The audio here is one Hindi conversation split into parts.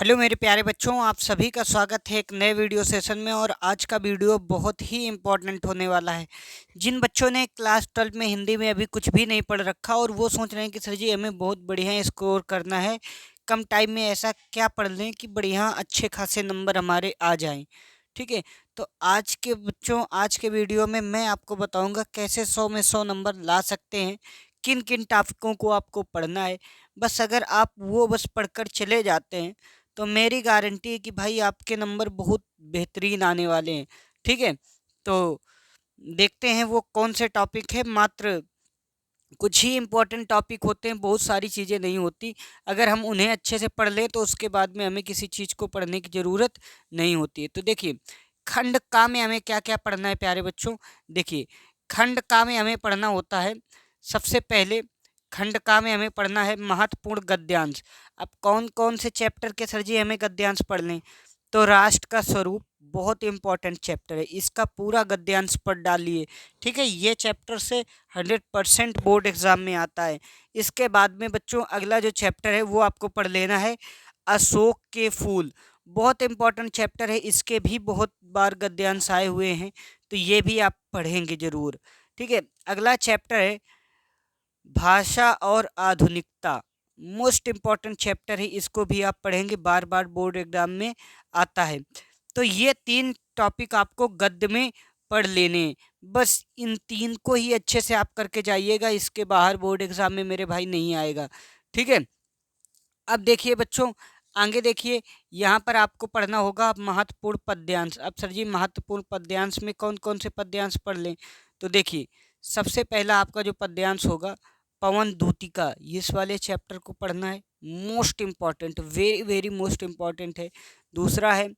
हेलो मेरे प्यारे बच्चों, आप सभी का स्वागत है एक नए वीडियो सेशन में। और आज का वीडियो बहुत ही इम्पोर्टेंट होने वाला है। जिन बच्चों ने क्लास 12 में हिंदी में अभी कुछ भी नहीं पढ़ रखा और वो सोच रहे हैं कि सर जी हमें बहुत बढ़िया स्कोर करना है, कम टाइम में ऐसा क्या पढ़ लें कि बढ़िया अच्छे खासे नंबर हमारे आ जाएं। ठीक है, तो आज के बच्चों आज के वीडियो में मैं आपको बताऊंगा कैसे 100 में 100 नंबर ला सकते हैं, किन किन टॉपिकों को आपको पढ़ना है। बस अगर आप वो बस पढ़कर चले जाते हैं तो मेरी गारंटी है कि भाई आपके नंबर बहुत बेहतरीन आने वाले हैं। ठीक है, तो देखते हैं वो कौन से टॉपिक है। मात्र कुछ ही इम्पोर्टेंट टॉपिक होते हैं, बहुत सारी चीज़ें नहीं होती। अगर हम उन्हें अच्छे से पढ़ लें तो उसके बाद में हमें किसी चीज़ को पढ़ने की ज़रूरत नहीं होती है। तो देखिए, खंड का में हमें क्या क्या पढ़ना है प्यारे बच्चों। देखिए, खंड का में हमें पढ़ना होता है सबसे पहले, खंड का में हमें पढ़ना है महत्वपूर्ण गद्यांश। अब कौन कौन से चैप्टर के सर जी हमें गद्यांश पढ़ लें, तो राष्ट्र का स्वरूप बहुत इंपॉर्टेंट चैप्टर है, इसका पूरा गद्यांश पढ़ डालिए। ठीक है, ये चैप्टर से 100% बोर्ड एग्जाम में आता है। इसके बाद में बच्चों अगला जो चैप्टर है वो आपको पढ़ लेना है अशोक के फूल। बहुत इंपॉर्टेंट चैप्टर है, इसके भी बहुत बार गद्यांश आए हुए हैं, तो ये भी आप पढ़ेंगे जरूर। ठीक है, अगला चैप्टर है भाषा और आधुनिकता। मोस्ट इम्पॉर्टेंट चैप्टर है, इसको भी आप पढ़ेंगे, बार बार बोर्ड एग्जाम में आता है। तो ये 3 टॉपिक आपको गद्य में पढ़ लेने हैं। बस इन 3 को ही अच्छे से आप करके जाइएगा, इसके बाहर बोर्ड एग्जाम में मेरे भाई नहीं आएगा। ठीक है, अब देखिए बच्चों, आगे देखिए, यहाँ पर आपको पढ़ना होगा महत्वपूर्ण पद्यांश। अब सर जी महत्वपूर्ण पद्यांश में कौन कौन से पद्यांश पढ़ लें, तो देखिए सबसे पहला आपका जो पद्यांश होगा पवन दूतिका, इस वाले चैप्टर को पढ़ना है। Most important, very very most important है। दूसरा है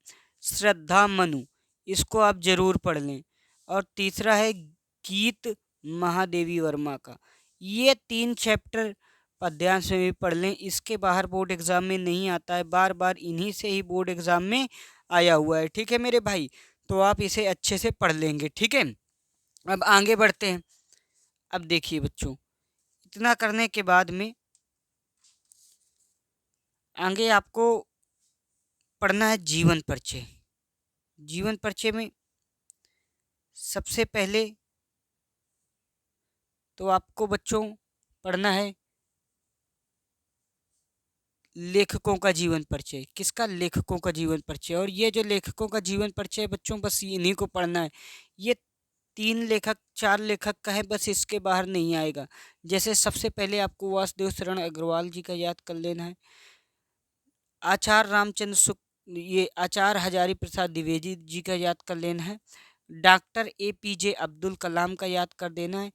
श्रद्धा मनु, इसको आप जरूर पढ़ लें। और तीसरा है गीत महादेवी वर्मा का। ये 3 चैप्टर पद्यांश में भी पढ़ लें, इसके बाहर बोर्ड एग्जाम में नहीं आता है, बार बार इन्हीं से ही बोर्ड एग्जाम में आया हुआ है। ठीक है मेरे भाई, तो आप इसे अच्छे से पढ़ लेंगे। ठीक है, अब आगे बढ़ते हैं। अब देखिए बच्चों, इतना करने के बाद में आगे आपको पढ़ना है जीवन परिचय। जीवन परिचय में सबसे पहले तो आपको बच्चों पढ़ना है लेखकों का जीवन परिचय। किसका? लेखकों का जीवन परिचय। और ये जो लेखकों का जीवन परिचय बच्चों, बस इन्हीं को पढ़ना है। ये 3 लेखक 4 लेखक का है, बस इसके बाहर नहीं आएगा। जैसे सबसे पहले आपको वासुदेव शरण अग्रवाल जी का याद कर लेना है। आचार्य रामचंद्र ये आचार्य हजारी प्रसाद द्विवेदी जी का याद कर लेना है। डॉक्टर APJ अब्दुल कलाम का याद कर देना है।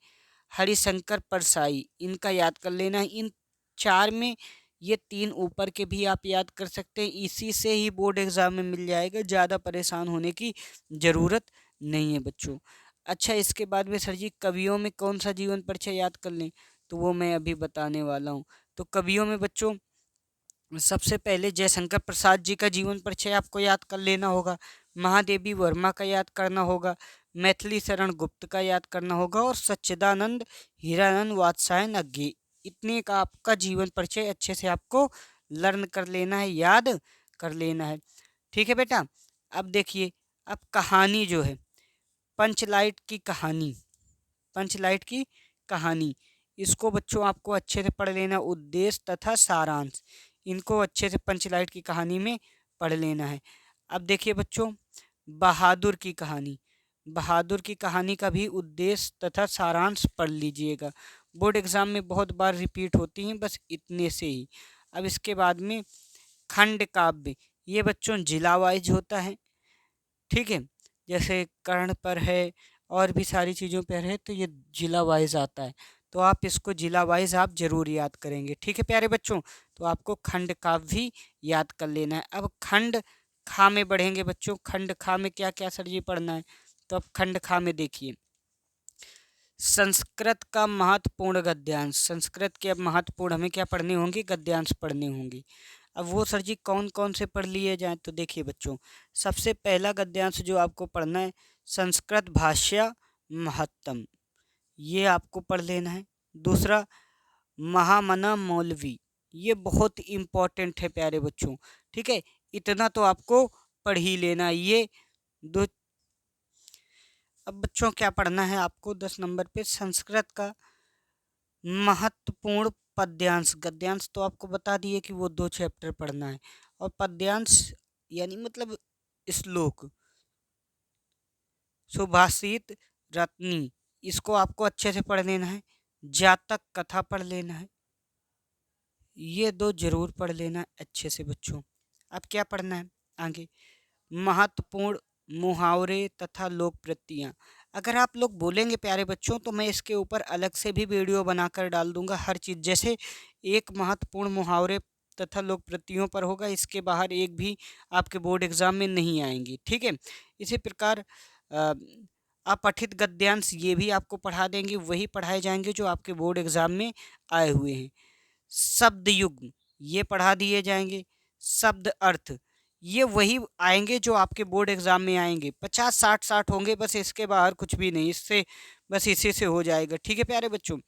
हरिशंकर परसाई, इनका याद कर लेना है। इन 4 में ये 3 ऊपर के भी आप याद कर सकते हैं, इसी से ही बोर्ड एग्जाम में मिल जाएगा, ज़्यादा परेशान होने की ज़रूरत नहीं है बच्चों। अच्छा, इसके बाद में सर जी कवियों में कौन सा जीवन परिचय याद कर लें, तो वो मैं अभी बताने वाला हूँ। तो कवियों में बच्चों सबसे पहले जयशंकर प्रसाद जी का जीवन परिचय आपको याद कर लेना होगा। महादेवी वर्मा का याद करना होगा। मैथिली शरण गुप्त का याद करना होगा। और सच्चिदानंद हीरानंद वात्स्यायन अग्गी, इतने का आपका जीवन परिचय अच्छे से आपको लर्न कर लेना है, याद कर लेना है। ठीक है बेटा, अब देखिए, अब कहानी जो है पंचलाइट की कहानी, पंचलाइट की कहानी, इसको बच्चों आपको अच्छे से पढ़ लेना। उद्देश्य तथा सारांश, इनको अच्छे से पंचलाइट की कहानी में पढ़ लेना है। अब देखिए बच्चों, बहादुर की कहानी, बहादुर की कहानी का भी उद्देश्य तथा सारांश पढ़ लीजिएगा, बोर्ड एग्जाम में बहुत बार रिपीट होती हैं, बस इतने से ही। अब इसके बाद में खंड काव्य, ये बच्चों जिला वाइज होता है। ठीक है, जैसे कर्ण पर है और भी सारी चीज़ों पर है, तो ये जिला वाइज आता है, तो आप इसको जिला वाइज आप जरूर याद करेंगे। ठीक है प्यारे बच्चों, तो आपको खंड काव्य भी याद कर लेना है। अब खंड खा में बढ़ेंगे बच्चों। खंड खा में क्या क्या सर जी पढ़ना है, तो अब खंड खा में देखिए, संस्कृत का महत्वपूर्ण गद्यांश। संस्कृत के अब महत्वपूर्ण हमें क्या पढ़ने होंगे? गद्यांश पढ़ने होंगे। अब वो सर जी कौन कौन से पढ़ लिए जाएं, तो देखिए बच्चों, सबसे पहला गद्यांश जो आपको पढ़ना है संस्कृत भाषा महत्तम, ये आपको पढ़ लेना है। दूसरा महामना मौलवी, ये बहुत इम्पोर्टेंट है प्यारे बच्चों। ठीक है, इतना तो आपको पढ़ ही लेना है। ये दो। अब बच्चों क्या पढ़ना है आपको 10 नंबर पे संस्कृत का महत्वपूर्ण पद्यांश। गद्यांश तो आपको बता दिए कि वो 2 चैप्टर पढ़ना है, और पद्यांश यानी मतलब श्लोक, सुभाषित, रत्नी, इसको आपको अच्छे से पढ़ लेना है। जातक कथा पढ़ लेना है। ये 2 जरूर पढ़ लेना है अच्छे से बच्चों। अब क्या पढ़ना है आगे? महत्वपूर्ण मुहावरे तथा लोकप्रतियां। अगर आप लोग बोलेंगे प्यारे बच्चों तो मैं इसके ऊपर अलग से भी वीडियो बनाकर डाल दूंगा। हर चीज़ जैसे एक महत्वपूर्ण मुहावरे तथा लोकप्रतियों पर होगा, इसके बाहर एक भी आपके बोर्ड एग्जाम में नहीं आएंगी, ठीक है। इसी प्रकार अ, अपठित गद्यांश ये भी आपको पढ़ा देंगे, वही पढ़ाए जाएंगे जो आपके बोर्ड एग्जाम में आए हुए हैं। शब्द युग्म ये पढ़ा दिए जाएंगे। शब्द अर्थ ये वही आएंगे जो आपके बोर्ड एग्जाम में आएंगे। 50 60 होंगे बस, इसके बाहर कुछ भी नहीं, इससे बस इसी से हो जाएगा, ठीक है प्यारे बच्चों।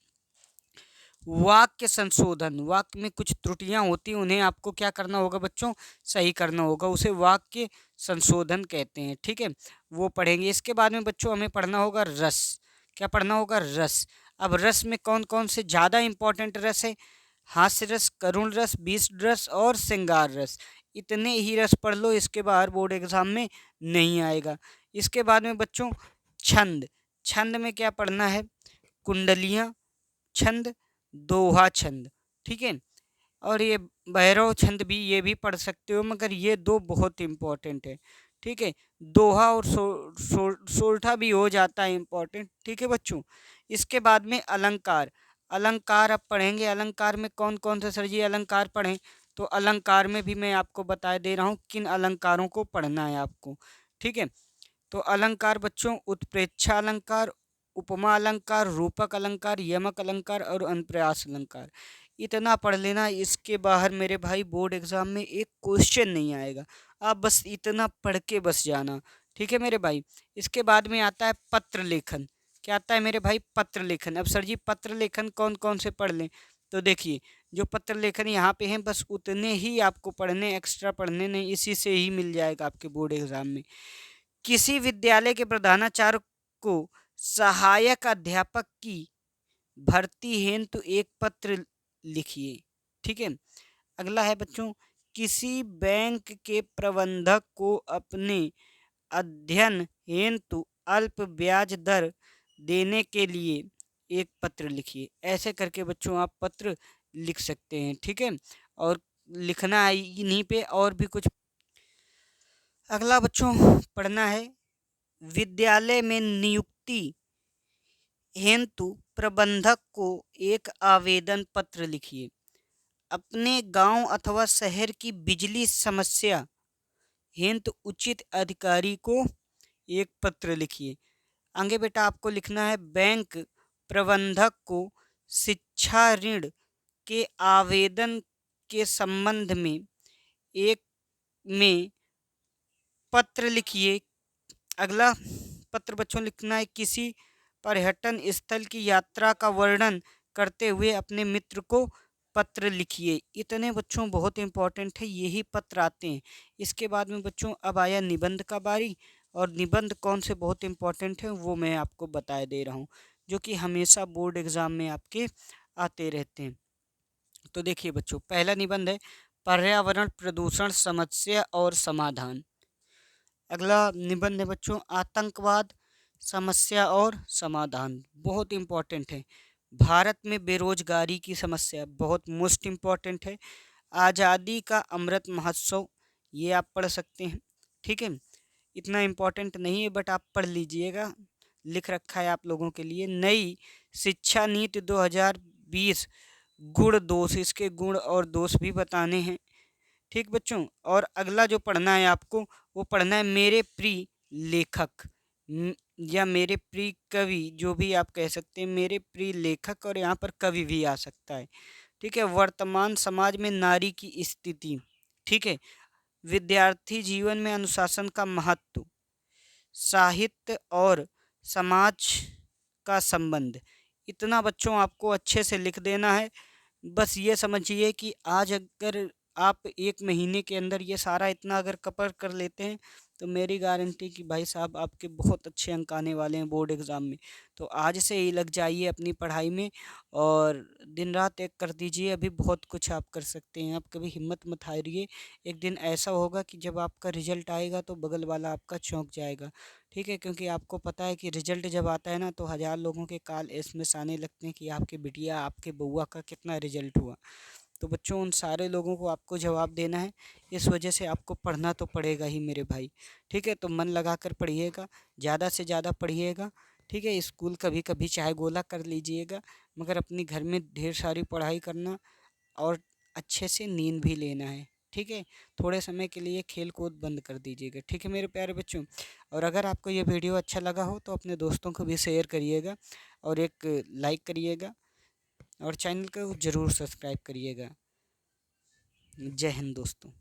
वाक्य संशोधन, वाक्य में कुछ त्रुटियां होती हैं, उन्हें आपको क्या करना होगा बच्चों? सही करना होगा, उसे वाक्य संशोधन कहते हैं, ठीक है। वो पढ़ेंगे। इसके बाद में बच्चों हमें पढ़ना होगा रस। क्या पढ़ना होगा? रस। अब रस में कौन कौन से ज़्यादा इंपॉर्टेंट रस है? हास्य रस, करुण रस, बीस रस और श्रृंगार रस। इतने ही रस पढ़ लो, इसके बाहर बोर्ड एग्जाम में नहीं आएगा। इसके बाद में बच्चों छंद। छंद में क्या पढ़ना है? कुंडलियाँ छंद, दोहा छंद, ठीक है। और ये भैरव छंद भी, ये भी पढ़ सकते हो, मगर ये 2 बहुत इंपॉर्टेंट है, ठीक है। दोहा और सोरठा भी हो जाता है इंपॉर्टेंट, ठीक है बच्चों। इसके बाद में अलंकार। अलंकार अब पढ़ेंगे। अलंकार में कौन कौन से सर जी अलंकार पढ़ें? तो अलंकार में भी मैं आपको बता दे रहा हूँ किन अलंकारों को पढ़ना है आपको, ठीक है। तो अलंकार बच्चों उत्प्रेक्षा अलंकार, उपमा अलंकार, रूपक अलंकार, यमक अलंकार और अनुप्रास अलंकार। इतना पढ़ लेना, इसके बाहर मेरे भाई बोर्ड एग्जाम में एक क्वेश्चन नहीं आएगा। आप बस इतना पढ़ के बस जाना, ठीक है मेरे भाई। इसके बाद में आता है पत्र लेखन। क्या आता है मेरे भाई? पत्र लेखन। अब सर जी पत्र लेखन कौन कौन से पढ़ लें? तो देखिए, जो पत्र लेखन यहाँ पे हैं बस उतने ही आपको पढ़ने, एक्स्ट्रा पढ़ने नहीं, इसी से ही मिल जाएगा आपके बोर्ड एग्जाम में। किसी विद्यालय के प्रधानाचार्य को सहायक अध्यापक की भर्ती हेतु एक पत्र लिखिए, ठीक है। अगला है बच्चों, किसी बैंक के प्रबंधक को अपने अध्ययन हेतु अल्प ब्याज दर देने के लिए एक पत्र लिखिए। ऐसे करके बच्चों आप पत्र लिख सकते हैं, ठीक है। और लिखना है इन्हीं पे, और भी कुछ। अगला बच्चों पढ़ना है, विद्यालय में नियुक्ति हेतु प्रबंधक को एक आवेदन पत्र लिखिए। अपने गांव अथवा शहर की बिजली समस्या हेतु उचित अधिकारी को एक पत्र लिखिए। आगे बेटा आपको लिखना है, बैंक प्रबंधक को शिक्षा ऋण के आवेदन के संबंध में एक में पत्र लिखिए। अगला पत्र बच्चों लिखना है, किसी पर्यटन स्थल की यात्रा का वर्णन करते हुए अपने मित्र को पत्र लिखिए। इतने बच्चों बहुत इंपॉर्टेंट है, यही पत्र आते हैं। इसके बाद में बच्चों अब आया निबंध का बारी, और निबंध कौन से बहुत इंपॉर्टेंट है वो मैं आपको बता दे रहा हूँ, जो कि हमेशा बोर्ड एग्जाम में आपके आते रहते हैं। तो देखिए बच्चों, पहला निबंध है पर्यावरण प्रदूषण समस्या और समाधान। अगला निबंध है बच्चों आतंकवाद समस्या और समाधान, बहुत इम्पोर्टेंट है। भारत में बेरोजगारी की समस्या बहुत मोस्ट इम्पॉर्टेंट है। आज़ादी का अमृत महोत्सव, ये आप पढ़ सकते हैं, ठीक है। इतना इम्पोर्टेंट नहीं है बट आप पढ़ लीजिएगा, लिख रखा है आप लोगों के लिए। नई शिक्षा नीति 2020 गुण दोष, इसके गुण और दोष भी बताने हैं, ठीक बच्चों। और अगला जो पढ़ना है आपको, वो पढ़ना है मेरे प्रिय लेखक या मेरे प्रिय कवि, जो भी आप कह सकते हैं, मेरे प्रिय लेखक, और यहाँ पर कवि भी आ सकता है, ठीक है। वर्तमान समाज में नारी की स्थिति, ठीक है। विद्यार्थी जीवन में अनुशासन का महत्व, साहित्य और समाज का संबंध। इतना बच्चों आपको अच्छे से लिख देना है। बस ये समझिए कि आज अगर आप 1 महीने के अंदर ये सारा इतना अगर कवर कर लेते हैं, तो मेरी गारंटी कि भाई साहब आपके बहुत अच्छे अंक आने वाले हैं बोर्ड एग्ज़ाम में। तो आज से ही लग जाइए अपनी पढ़ाई में और दिन रात एक कर दीजिए, अभी बहुत कुछ आप कर सकते हैं। आप कभी हिम्मत मत हारिए, एक दिन ऐसा होगा कि जब आपका रिज़ल्ट आएगा तो बगल वाला आपका चौंक जाएगा, ठीक है? क्योंकि आपको पता है कि रिज़ल्ट जब आता है ना, तो हज़ार लोगों के काल एसएमएस आने लगते हैं कि आपकी बिटिया, आपके बउआ का कितना रिज़ल्ट हुआ। तो बच्चों उन सारे लोगों को आपको जवाब देना है, इस वजह से आपको पढ़ना तो पड़ेगा ही मेरे भाई, ठीक है? तो मन लगाकर पढ़िएगा, ज़्यादा से ज़्यादा पढ़िएगा, ठीक है? स्कूल कभी-कभी चाय गोला कर लीजिएगा, मगर अपनी घर में ढेर सारी पढ़ाई करना और अच्छे से नींद भी लेना है, ठीक है? थोड़े समय के लिए खेल-कूद बंद कर दीजिएगा, ठीक है मेरे प्यारे बच्चों? और अगर आपको ये वीडियो अच्छा लगा हो तो अपने दोस्तों को भी शेयर करिएगा और एक लाइक करिएगा और चैनल को ज़रूर सब्सक्राइब करिएगा। जय हिंद दोस्तों।